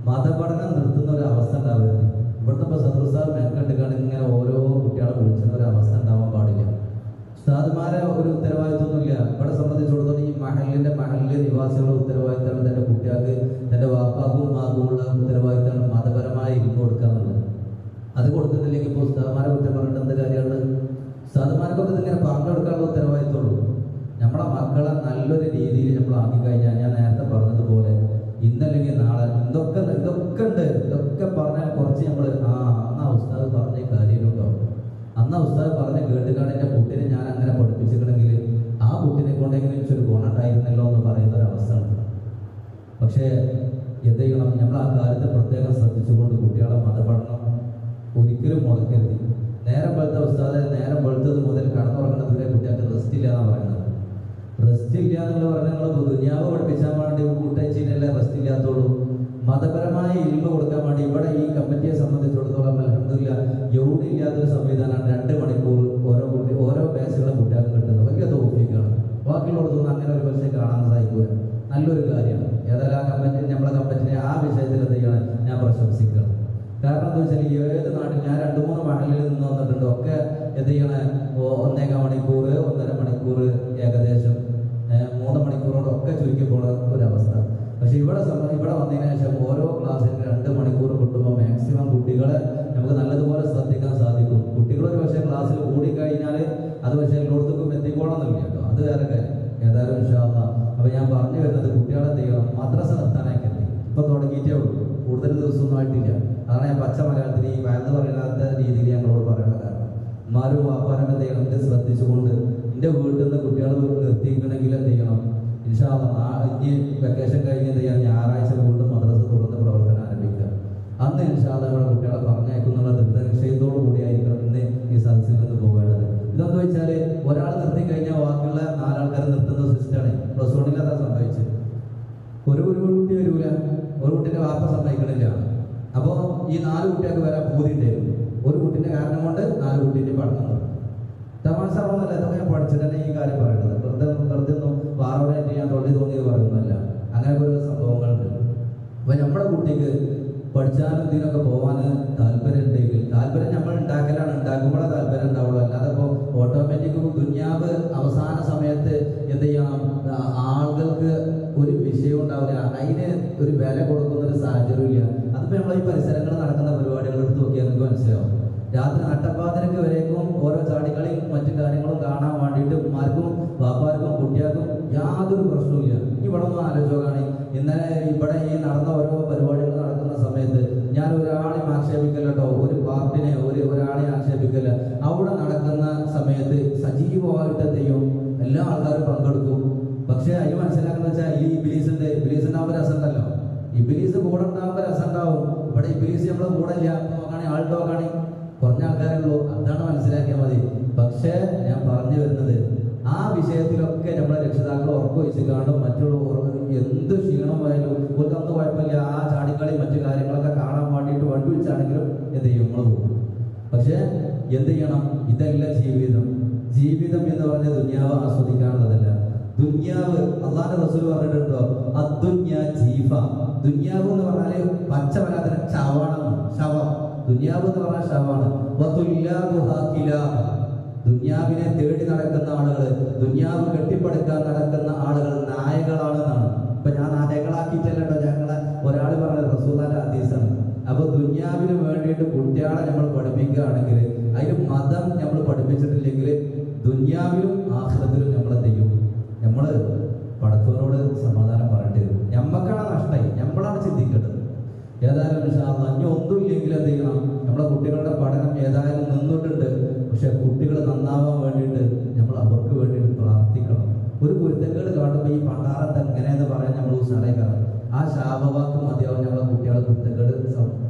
മതപഠനം നിർത്തുന്ന ഒരു അവസ്ഥ ഉണ്ടാവരുത്. ഇവിടുത്തെ ഇപ്പോൾ സദൃസാർ മെനക്കെട്ടുകാണ് ഇങ്ങനെ ഓരോ കുട്ടികളെ വിളിച്ചുന്ന ഒരു അവസ്ഥ ഉണ്ടാവാൻ പാടില്ല. ഉസ്താദുമാരെ ഒരു ഉത്തരവാദിത്വമൊന്നുമില്ല. ഇവിടെ സംബന്ധിച്ചിടത്തോളം ഈ മഹലിലെ നിവാസികളുടെ ഉത്തരവാദിത്തമാണ് തന്റെ കുട്ടികൾക്ക് തന്റെ വാപ്പാക്കും ഉമ്മാക്കുമുള്ള ഉത്തരവാദിത്തമാണ് മതപരമായ ഇൽമു കൊടുക്കുക എന്നുള്ളത്. അത് കൊടുത്തിട്ടില്ലെങ്കിൽ ഇപ്പോൾ ഉസ്താദുമാരെ കുറ്റം പറഞ്ഞിട്ട് എന്ത് കാര്യമാണ്? ഉസ്താദുമാർക്കൊക്കെ ഇതിങ്ങനെ പറഞ്ഞു കൊടുക്കാനുള്ള ഉത്തരവാദിത്തമുള്ളൂ. നമ്മളെ മക്കളെ നല്ലൊരു രീതിയിൽ നമ്മൾ ആക്കി കഴിഞ്ഞാൽ ഞാൻ നേരത്തെ പറഞ്ഞതുപോലെ ഇന്നല്ലെങ്കിൽ നാളെ ഇതൊക്കെ ഉണ്ട്. ഇതൊക്കെ പറഞ്ഞാൽ കുറച്ച് നമ്മൾ അന്നാ ഉസ്താദ് പറഞ്ഞ കാര്യമുണ്ടോ, അന്നാ ഉസ്താദ് പറഞ്ഞ കേട്ടുകാണ് എൻ്റെ കുട്ടിനെ ഞാൻ അങ്ങനെ പഠിപ്പിച്ചിട്ടുണ്ടെങ്കിൽ ആ കുട്ടിനെ കൊണ്ടെങ്കിലും ഒരു ഗുണം ഉണ്ടായിരുന്നല്ലോ എന്ന് പറയുന്ന ഒരു അവസ്ഥ ഉണ്ട്. പക്ഷേ എന്ത് ചെയ്യണം, നമ്മൾ ആ കാര്യത്തെ പ്രത്യേകം ശ്രദ്ധിച്ചുകൊണ്ട് കുട്ടികളെ മതപഠനം ഒരിക്കലും മുടക്കരുത്. നേരം വെളുത്തത് മുതൽ കടന്നുറങ്ങുന്നത് വരെ കുട്ടികൾക്ക് റെസ്റ്റ് ഇല്ല എന്നാണ് പറയുന്നത്. റെസ്റ്റ് ഇല്ല എന്നുള്ള പറഞ്ഞാൽ നിങ്ങൾ ദുനിയാവ് പഠിപ്പിച്ചാൽ വേണ്ടി കൂട്ടയച്ചിട്ടല്ലേ റെസ്റ്റ് ഇല്ലാത്തുള്ളൂ. മതപരമായ ഇൽമ കൊടുക്കാൻ വേണ്ടി ഇവിടെ ഈ കമ്മിറ്റിയെ സംബന്ധിച്ചിടത്തോളം അൽഹംദുലില്ലാ എവിടെ ഇല്ലാത്തൊരു സംവിധാനമാണ്. 2 മണിക്കൂർ ഓരോ ബാച്ചുകളെ കുട്ടികൾക്ക് കിട്ടുന്നത് വലിയ തൗഫീഖാണ്. ബാക്കിയുള്ളവർക്കൊന്നും അങ്ങനെ ഒരു പക്ഷേ കാണാൻ സാധിക്കുക. നല്ലൊരു കാര്യമാണ്. ഏതായാലും ആ കമ്മിറ്റി നമ്മളെ കമ്മിറ്റിനെ ആ വിഷയത്തിൽ എന്ത് ചെയ്യണം ഞാൻ പ്രശ്നം പ്രശംസിക്കണം. കാരണം എന്താ വെച്ചാൽ ഏത് നാട്ടിൽ ഞാൻ 2-3 മഹലിൽ നിന്ന് വന്നിട്ടുണ്ട്. ഒക്കെ എന്ത് ചെയ്യണേ, 1.25 മണിക്കൂർ 1.5 മണിക്കൂർ ഏകദേശം 3 മണിക്കൂറോടൊക്കെ ചുരുക്കി പോണ ഒരവസ്ഥ. പക്ഷെ ഇവിടെ വന്നതിന് ശേഷം ഓരോ ക്ലാസ്സിൽ 2 മണിക്കൂർ കിട്ടുമ്പോൾ മാക്സിമം കുട്ടികളെ നമുക്ക് നല്ലതുപോലെ ശ്രദ്ധിക്കാൻ സാധിക്കും. കുട്ടികൾ ഒരു പക്ഷേ ക്ലാസ്സിൽ കൂടിക്കഴിഞ്ഞാൽ അത് പക്ഷേ എല്ലായിടത്തും എത്തിക്കോണമെന്നില്ല കേട്ടോ, അത് വേറെ കാര്യം. ഏതായാലും ഇൻഷാ അല്ലാഹ്. അപ്പൊ ഞാൻ പറഞ്ഞു വരുന്നത് കുട്ടികളെ എന്ത് ചെയ്യണം, മദ്രസ നിർത്താനൊക്കെ എത്തി. ഇപ്പൊ തുടങ്ങിയിട്ടേ ഉള്ളൂ, കൂടുതൽ ദിവസമൊന്നും ആയിട്ടില്ല. അതാണ് ഞാൻ പച്ച മലയാളത്തിൽ ഈ വയന്ന് പറയാത്ത രീതിയിൽ ഞങ്ങളോട് പറയുന്ന കാരണം. ഉമ്മാരും വാപ്പാരും എന്ത് ചെയ്യണം, ഇത് ശ്രദ്ധിച്ചുകൊണ്ട് എൻ്റെ വീട്ടിൽ നിന്ന് കുട്ടികൾ നിർത്തിക്കണമെങ്കിൽ എന്ത് ചെയ്യണം, ഇൻഷാ അല്ലാഹ് ഇനി വെക്കേഷൻ കഴിഞ്ഞ് എന്ത് ചെയ്യാം, ഞായറാഴ്ച വീണ്ടും മദ്രസ തുറന്ന് പ്രവർത്തനം ആരംഭിക്കുക. അന്ന് ഇൻഷാ അല്ലാഹ് നമ്മുടെ കുട്ടികളെ പറഞ്ഞയക്കുന്നുള്ള ദൃഢനിശ്ചയത്തോടു കൂടിയായിരിക്കണം ഇന്ന് ഈ സദസ്സിൽ നിന്ന് പോകേണ്ടത്. ഇതെന്താ വെച്ചാൽ ഒരാൾ നിർത്തി കഴിഞ്ഞാൽ ബാക്കിയുള്ള 4 ആൾക്കാർ നിർത്തുന്ന സിസ്റ്റമാണ്. പ്ലസ് 1 അതാ സംഭവിച്ചത്. ഒരു കുട്ടി വരൂല, ഒരു കുട്ടീൻ്റെ വാപ്പ സമ്മതിക്കണില്ല. അപ്പോൾ ഈ 4 കുട്ടികൾക്ക് വരാൻ പൂതിണ്ടായിരുന്നു. ഒരു കുട്ടീൻ്റെ കാരണം കൊണ്ട് 4 കുട്ടീൻ്റെ പഠനം. തമാശാവുന്നല്ല, ഇതൊക്കെ ഞാൻ പഠിച്ചിട്ട് തന്നെ ഈ കാര്യം പറയുന്നത്. വെറുതെ ഒന്നും വാറോടായിട്ട് ഞാൻ തോന്നിയത് പറയുന്നതല്ല. അങ്ങനെ ഓരോ സംഭവങ്ങളുണ്ട്. അപ്പൊ നമ്മുടെ കുട്ടിക്ക് പഠിച്ചാലും ഇതിനൊക്കെ പോകാൻ താല്പര്യം ഉണ്ടെങ്കിൽ, താല്പര്യം നമ്മൾ ഉണ്ടാക്കലാണ്, ഉണ്ടാക്കുമ്പോഴേ താല്പര്യം ഉണ്ടാവുള്ളൂ. അല്ലാതെ ഇപ്പോൾ ഓട്ടോമാറ്റിക് ദുനിയാവ് അവസാന സമയത്ത് എന്ത് ചെയ്യണം, ആളുകൾക്ക് ഒരു വിഷയം ഉണ്ടാവില്ല, അതിന് ഒരു വില കൊടുക്കുന്ന ഒരു സാഹചര്യം ഇല്ല. അതിപ്പോൾ നമ്മൾ ഈ പരിസരങ്ങളിൽ നടക്കുന്ന പരിപാടികൾ എടുത്ത് നോക്കിയാൽ നമുക്ക് മനസ്സിലാവും. രാത്രി നട്ടപ്പാതിരക്ക് വരേക്കും ഓരോ ചാടിക്കളിയും മറ്റു കാര്യങ്ങളും കാണാൻ വേണ്ടിയിട്ട് ഉമ്മാർക്കും വാപ്പാർക്കും കുട്ടികൾക്കും യാതൊരു പ്രശ്നവുമില്ല. ഇവിടെ ഒന്നും ആലോചിക്കുകയാണ്, ഇന്നലെ ഇവിടെ ഈ നടന്ന ഓരോ പരിപാടികൾ നടക്കുന്ന സമയത്ത് ഞാൻ ഒരാളെയും ആക്ഷേപിക്കല്ല കേട്ടോ, ഒരു പാർട്ടിനെ ഒരാളെയും ആക്ഷേപിക്കല്ല. അവിടെ നടക്കുന്ന സമയത്ത് സജീവമായിട്ട് എന്ത് ചെയ്യും, എല്ലാ ആൾക്കാരും പങ്കെടുക്കും. പക്ഷെ അതിന് മനസ്സിലാക്കുന്ന വെച്ചാൽ ഈ ഇബിലീസിന്റെ ആവുമ്പോൾ രസം ഉണ്ടല്ലോ, ഇബിലീസ് കൂടെ ഉണ്ടാകുമ്പോൾ രസം ഉണ്ടാവും. ഇവിടെ ഇബിലീസ് നമ്മളെ കൂടെ ഇല്ല, നോക്കുകയാണെങ്കിൽ ആൾട്ടോക്കാണെങ്കിൽ കുറഞ്ഞ ആൾക്കാരേ ഉള്ളൂ. അതാണ് മനസ്സിലാക്കിയാൽ മതി. പക്ഷേ ഞാൻ പറഞ്ഞു വരുന്നത് ആ വിഷയത്തിലൊക്കെ നമ്മളെ രക്ഷിതാക്കൾ ഉറപ്പുവെച്ച് കാണും. മറ്റുള്ള എന്ത് ക്ഷീണമായാലും അന്ന് കുഴപ്പമില്ല, ആ ചാടിക്കളി മറ്റു കാര്യങ്ങളൊക്കെ കാണാൻ വേണ്ടിയിട്ട് വണ്ടി വിളിച്ചാണെങ്കിലും എന്ത് ചെയ്യും, നമ്മൾ പോകും. പക്ഷെ എന്ത് ചെയ്യണം, ഇതല്ല ജീവിതം എന്ന് പറഞ്ഞ ദുനിയാവ് ആസ്വദിക്കാനുള്ളതല്ല. ദുനിയാവ് അള്ളാഹുവിന്റെ റസൂൽ പറഞ്ഞിട്ടുണ്ടോ, അദ്ദുന്യാ ജീഫ. ദുനിയാവ് എന്ന് പറഞ്ഞാല് പച്ച വരാതിന് ശവം. ദുനിയാവ് എന്ന് പറഞ്ഞാൽ ശവമാണ്. ദുനിയാവിനെ തേടി നടക്കുന്ന ആളുകൾ, ദുനിയാവ് കെട്ടിപ്പടുക്കാൻ നടക്കുന്ന ആളുകൾ നായകളാണെന്നാണ്. ഇപ്പൊ ഞാൻ നായകളാക്കിയിട്ടല്ലോ ഞങ്ങളെ ഒരാൾ പറഞ്ഞത് റസൂലുള്ളാഹിന്റെ ഹദീസാണ്. അപ്പൊ ദുനിയാവിന് വേണ്ടിയിട്ട് കുട്ടികളെ നമ്മൾ പഠിപ്പിക്കുകയാണെങ്കിൽ, അതിന് മതം നമ്മൾ പഠിപ്പിച്ചിട്ടില്ലെങ്കിൽ ദുനിയാവിലും ആഖിറത്തിലും നമ്മളെന്ത് ചെയ്യും, നമ്മൾ പടച്ചവനോട് സമാധാനം പറയേണ്ടി വരും. നമ്മക്കാണ് നഷ്ടമായി, നമ്മളാണ് ചിന്തിക്കേണ്ടത്. ഏതായാലും ഇനി ഒന്നുമില്ലെങ്കിൽ എന്ത് ചെയ്യണം, നമ്മളെ കുട്ടികളുടെ പഠനം ഏതായാലും നിന്നിട്ടുണ്ട്. പക്ഷെ കുട്ടികൾ നന്നാവാൻ വേണ്ടിയിട്ട് നമ്മൾ അവർക്ക് വേണ്ടിയിട്ട് പ്രാർത്ഥിക്കണം. ഒരു കുരുത്തക്കേട് കാണുമ്പോൾ ഈ പണ്ടാറത്ത് എങ്ങനെയെന്ന് പറയാൻ നമ്മൾ ഉഷാറായിക്കാറ്. ആ ശാപവാക്ക് മതിയാവും നമ്മളെ കുട്ടികളെ കുരുത്തക്കേട്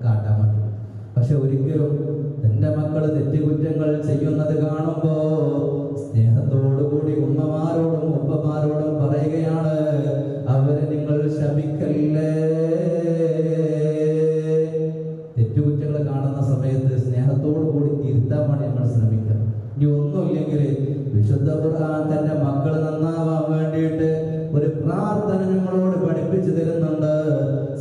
കാട്ടാൻ വേണ്ടി. പക്ഷെ ഒരിക്കലും എൻ്റെ മക്കൾ തെറ്റുകുറ്റങ്ങൾ ചെയ്യുന്നത് കാണുമ്പോ സ്നേഹത്തോടുകൂടി ഉമ്മമാരോടും ഉപ്പമാരോടും പറയുകയാണ്, അവരെ നിങ്ങൾ ശപിക്കല്ലേ. തെറ്റുകുറ്റങ്ങൾ കാണുന്ന സമയത്ത് സ്നേഹത്തോടു കൂടി തിരുത്താൻ വേണ്ടി നമ്മൾ ശ്രമിക്കുക. ഇനി ഒന്നുമില്ലെങ്കിൽ വിശുദ്ധ ഖുർആൻ തന്റെ മക്കൾ നന്നാവാൻ വേണ്ടിയിട്ട് ഒരു പ്രാർത്ഥന നമ്മളോട് പഠിപ്പിച്ചു തരുന്നുണ്ട്.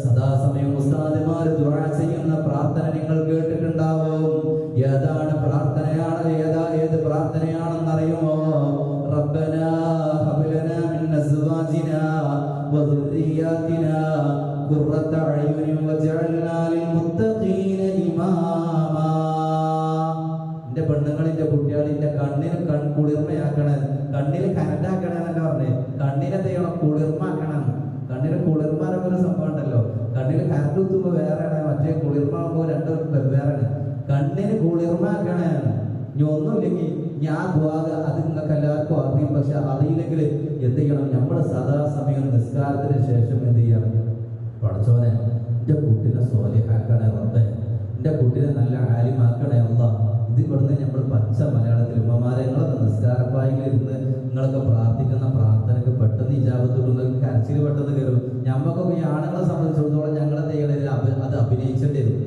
സദാസമയം ഉസ്താദുമാർ ദുആ ചെയ്യുന്ന പ്രാർത്ഥന നിങ്ങൾ കേട്ടിട്ടുണ്ടാവും. ഏതാണ് പ്രാർത്ഥനയാണ്, ഏത് പ്രാർത്ഥനയാണെന്നറിയുമോ? റബ്ബനാ ഹബ് ലനാ മിൻ അസ്വാജിനാ വദുർരിയാതിനാ ഖുർറത അയ്യുനിൻ വജഅൽനാ ലിൽമുത്തഖീന ഇമാമാ. എന്റെ പെണ്ണുങ്ങളിന്റെ കുട്ടികളിന്റെ കണ്ണിന് കുളിർമയാക്കണേ, കണ്ണിന് കരണ്ടാക്കണേ എന്നല്ല പറഞ്ഞേ. കണ്ണിനെ ചെയ്യണം, കുളിർമാക്കണം. കണ്ണിന് കുളിർമാരൊക്കെ ഒരു സംഭവം ഉണ്ടല്ലോ. കണ്ണിന് കരണ്ട് കുത്തുമ്പോ വേറെയാണ്, മറ്റേ കുളിർമാകുമ്പോ രണ്ടും വെവ്വേറാണ്. കണ്ണിന് കുളിർമാക്കണേ. ഇനി ഒന്നുമില്ലെങ്കിൽ ഞാൻ ദ്വാര അത് നിങ്ങൾക്ക് എല്ലാവർക്കും അറിയും. പക്ഷെ അറിയില്ലെങ്കിൽ എന്ത് ചെയ്യണം, നമ്മൾ സദാസമയം നിസ്കാരത്തിന് ശേഷം എന്ത് ചെയ്യണം, പഠിച്ചോനെ എൻ്റെ കുട്ടിനെ സ്വാലിഹാക്കണേ റബ്ബേ, എൻ്റെ കുട്ടിനെ നല്ല ആലിമാക്കണേ അല്ലാഹ്. ഇത് ഇവിടുന്ന് നമ്മൾ പച്ച മലയാളത്തിൽ ഉമ്മമാരെ നിങ്ങളൊക്കെ നിസ്കാരപ്പായിലിരുന്ന് നിങ്ങളൊക്കെ പ്രാർത്ഥിക്കുന്ന പ്രാർത്ഥനയ്ക്ക് പെട്ടെന്ന് ഇജാബത്തുള്ള കരച്ചിൽ പെട്ടെന്ന് കയറും. ഞമ്മക്കൊക്കെ ഈ ആണുങ്ങളെ സംബന്ധിച്ചിടത്തോളം ഞങ്ങളെ ചെയ്യണത് അത് അഭിനയിച്ചേണ്ടി വരും.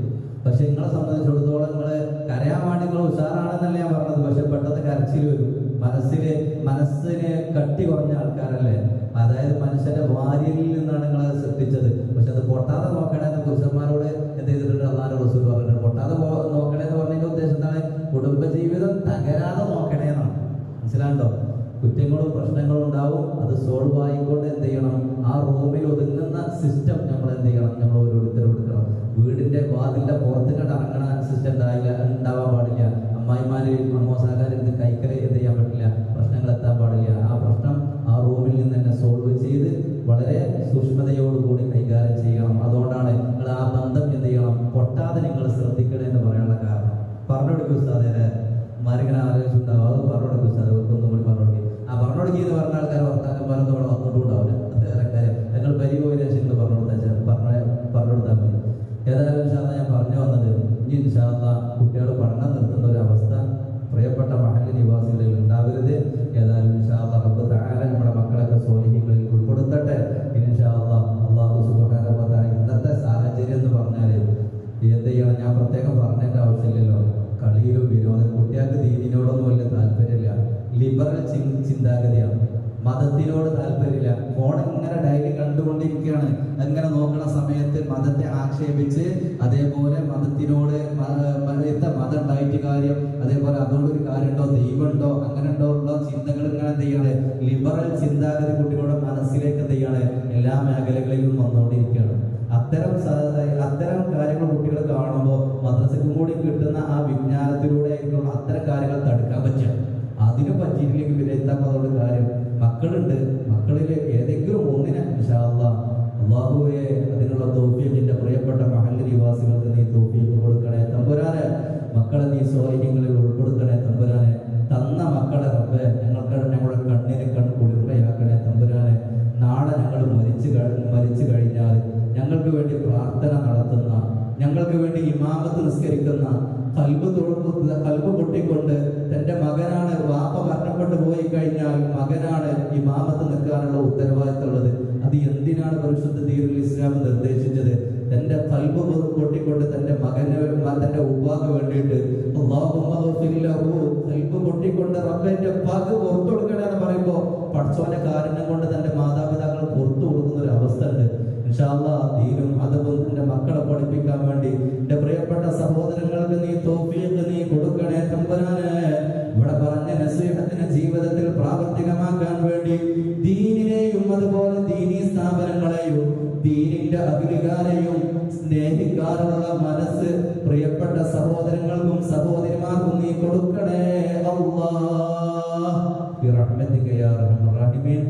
പക്ഷെ നിങ്ങളെ സംബന്ധിച്ചിടത്തോളം നിങ്ങൾ കരയാൻ വേണ്ടി നിങ്ങൾ ഉഷാറാണെന്നല്ല ഞാൻ പറഞ്ഞത്. പക്ഷെ പെട്ടെന്ന് കരച്ചിൽ വരും. മനസ്സിന് കട്ടി കുറഞ്ഞ ആൾക്കാരല്ലേ. അതായത് മനുഷ്യന്റെ വാര്യലിൽ നിന്നാണ് നിങ്ങളത് ശ്രദ്ധിച്ചത്. പക്ഷെ അത് പൊട്ടാതെ നോക്കണേ എന്ന് പുരുഷന്മാരോട് എന്ത് ചെയ്തിട്ടുണ്ട്? അള്ളാഹുവിന്റെ റസൂൽ പറഞ്ഞിട്ടുണ്ട് പൊട്ടാതെ നോക്കണേ എന്ന് പറഞ്ഞതിന്റെ ഉദ്ദേശം എന്താണ്? കുടുംബജീവിതം തകരാതെ നോക്കണേ എന്നാണ്. മനസ്സിലാണ്ടോ? കുറ്റങ്ങളും പ്രശ്നങ്ങളും ഉണ്ടാവും, അത് സോൾവ് ആയിക്കൊണ്ട് എന്ത് ചെയ്യണം? ആ റൂമിൽ ഒതുങ്ങുന്ന സിസ്റ്റം നമ്മൾ എന്ത് ചെയ്യണം? നമ്മൾ ഓരോരുത്തരും എടുക്കണം. വീടിന്റെ വാതിലിന്റെ പുറത്ത് കണ്ട് ഇറങ്ങണ സിസ്റ്റം ഉണ്ടാവാൻ പാടില്ല. അമ്മായിമാര് അമ്മോസാകാരെടുത്ത് കൈക്കറി എന്ത് ചെയ്യാൻ പറ്റില്ല, പ്രശ്നങ്ങൾ എത്താൻ പാടില്ല. ആ പ്രശ്നം ആ റൂമിൽ നിന്ന് തന്നെ സോൾവ് ചെയ്ത് വളരെ സൂക്ഷ്മതയോടുകൂടി കൈകാര്യം ചെയ്യണം. അതുകൊണ്ടാണ് നിങ്ങൾ ആ ബന്ധം എന്ത് ചെയ്യണം? പൊട്ടാതെ നിങ്ങൾ ശ്രദ്ധിക്കണേ എന്ന് പറയാനുള്ള കാരണം. പറഞ്ഞു കൊടുക്കും ഉസ്താദേ, മാരിങ്ങനെ ആലോചിച്ചുണ്ടാവും, അത് പറഞ്ഞു കൊടുക്കും ഉസ്താദ്, ഒന്നും കൂടി പറഞ്ഞു കൊടുക്കും. ആ പറഞ്ഞു കൊടുക്കുക എന്ന് പറഞ്ഞ ആൾക്കാർ വർത്താക്കന്മാരൊന്നും ഇവിടെ വന്നിട്ടുണ്ടാവില്ല. അതേറെ കാര്യം ഞങ്ങൾ പരിപോയ നിങ്ങൾ പറഞ്ഞു കൊടുത്താൽ മതി. ഏതായാലും ഇൻഷാല്ലാ ഞാൻ പറഞ്ഞു വന്നത്, ഇനി ഇൻഷാല്ലാ കുട്ടികൾ പഠനം നിർത്തുന്ന ഒരു അവസ്ഥ പ്രിയപ്പെട്ട മഹല്ല് നിവാസികളിൽ ഉണ്ടാവരുത്. ഏതായാലും ഇൻഷാല്ലാ റബ്ബ് തആല നമ്മുടെ മക്കളൊക്കെ സ്വാലിഹീങ്ങളിൽ ഉൾപ്പെടുത്തട്ടെ. ഇൻഷാല്ലാ അല്ലാഹു സുബ്ഹാനഹു വ തആല ഇന്നത്തെ സാഹചര്യം എന്ന് പറഞ്ഞാൽ എന്ത് ചെയ്യണം? ഞാൻ പ്രത്യേകം പറഞ്ഞതിന്റെ ആവശ്യമില്ലല്ലോ. കളിയിലും വിനോദം, കുട്ടികൾക്ക് ദീനിനോടൊന്നും വലിയ താല്പര്യമില്ല, ലിബറൽ ചിന്താഗതിയാണ്, മതത്തിനോട് താല്പര്യമില്ല. ഫോൺ ഇങ്ങനെ ഡയലി കണ്ടുകൊണ്ടിരിക്കുകയാണ്. അങ്ങനെ നോക്കണ സമയത്ത് മതത്തെ ആക്ഷേപിച്ച്, അതേപോലെ മതത്തിനോട് എന്താ മതം ഉണ്ടായിട്ട് കാര്യം, അതേപോലെ അതുകൊണ്ടൊരു കാര്യമുണ്ടോ, ദൈവമുണ്ടോ, അങ്ങനെ ഉണ്ടോ ഉള്ള ചിന്തകൾ ഇങ്ങനെ എന്ത് ചെയ്യാണ്? ലിബറൽ ചിന്താഗതി കുട്ടികളുടെ മനസ്സിലേക്ക് എന്ത് ചെയ്യാണ്? എല്ലാ മേഖലകളിലും വന്നുകൊണ്ടിരിക്കുകയാണ്. അത്തരം കാര്യങ്ങൾ കുട്ടികൾ കാണുമ്പോൾ മദ്രസക്കും കൂടി കിട്ടുന്ന ആ വിജ്ഞാനത്തിലൂടെ ആയിട്ടുള്ള അത്തരം കാര്യങ്ങൾ തടുക്കാൻ പറ്റുക. അതിന് പറ്റിയില്ലെങ്കിൽ പിന്നെ എന്താ അതുകൊണ്ട് കാര്യം? മക്കളുണ്ട്, മക്കളിൽ ഏതെങ്കിലും ഒന്നിനെ ഇൻഷാ അല്ലാഹ് അല്ലാഹുവേ അതിനുള്ള തൗഫീഖിന്റെ പ്രിയപ്പെട്ട മഹല്ല് നിവാസികൾക്ക് നീ തൗഫീഖ് കൊടുക്കണേ തമ്പുരാനെ. മക്കളെ നീ സ്വാലിഹീങ്ങളിൽ ഉൾപ്പെടുത്തണേ തമ്പുരാനെ. തന്ന മക്കളെ റബ്ബേ ഞങ്ങളുടെ കണ്ണിന് കുളിർമയാക്കണേ തമ്പുരാനെ. നാളെ ഞങ്ങൾ മരിച്ചു കഴിഞ്ഞാൽ ഞങ്ങൾക്ക് വേണ്ടി പ്രാർത്ഥന നടത്തുന്ന, ഞങ്ങൾക്ക് വേണ്ടി ഇമാമത്ത് നിസ്കരിക്കുന്ന, കൽബ് പൊട്ടിക്കൊണ്ട് തന്റെ മകനാണ്, വാപ്പ മരണപ്പെട്ടു പോയി കഴിഞ്ഞാൽ മകനാണ് ഇമാമത്ത് നിൽക്കാനുള്ള ഉത്തരവാദിത്തമുള്ളത്. അത് എന്തിനാണ് പരിശുദ്ധ ദീനുൽ ഇസ്ലാം നിർദ്ദേശിച്ചത്? തന്റെ കൽബ് പൊട്ടിക്കൊണ്ട് തന്റെ മകന്, തന്റെ ഉപ്പാക്ക് വേണ്ടിയിട്ട് കൽബ് പൊട്ടിക്കൊണ്ട് റബ്ബിന്റെ പക് പുറത്തു കൊടുക്കണേ എന്ന് പറയുമ്പോ പടച്ചോന്റെ കാരണം കൊണ്ട് തന്റെ മാതാപിതാക്കൾ പുറത്തു കൊടുക്കുന്ന ഒരു അവസ്ഥ ഉണ്ട്. ഇൻഷാ അല്ലാഹ് ദീനും അദബും തന്റെ മക്കളെ പഠിപ്പിക്കാൻ വേണ്ടി എന്റെ പ്രിയപ്പെട്ട സഹോദരങ്ങൾക്ക് നീ തൗഫീഖ് നീ കൊടുക്കണേ തമ്പുരാനെ. ഇവിടെ പറഞ്ഞ നസീഹത്തിനെ ജീവിതത്തിൽ പ്രാവർത്തികമാക്കാൻ വേണ്ടി ദീനിനെയും അതുപോലെ ദീനീ സ്ഥാപനങ്ങളെയും ദീനിന്റെ അഖിലുകാരെയും സ്നേഹിക്കാനുള്ള മനസ്സ് പ്രിയപ്പെട്ട സഹോദരങ്ങൾക്കും സഹോദരിമാർക്കും നീ കൊടുക്കണേ അല്ലാഹ്. ബിറഹ്മതിക യാ അർഹമർ റഹീമീൻ.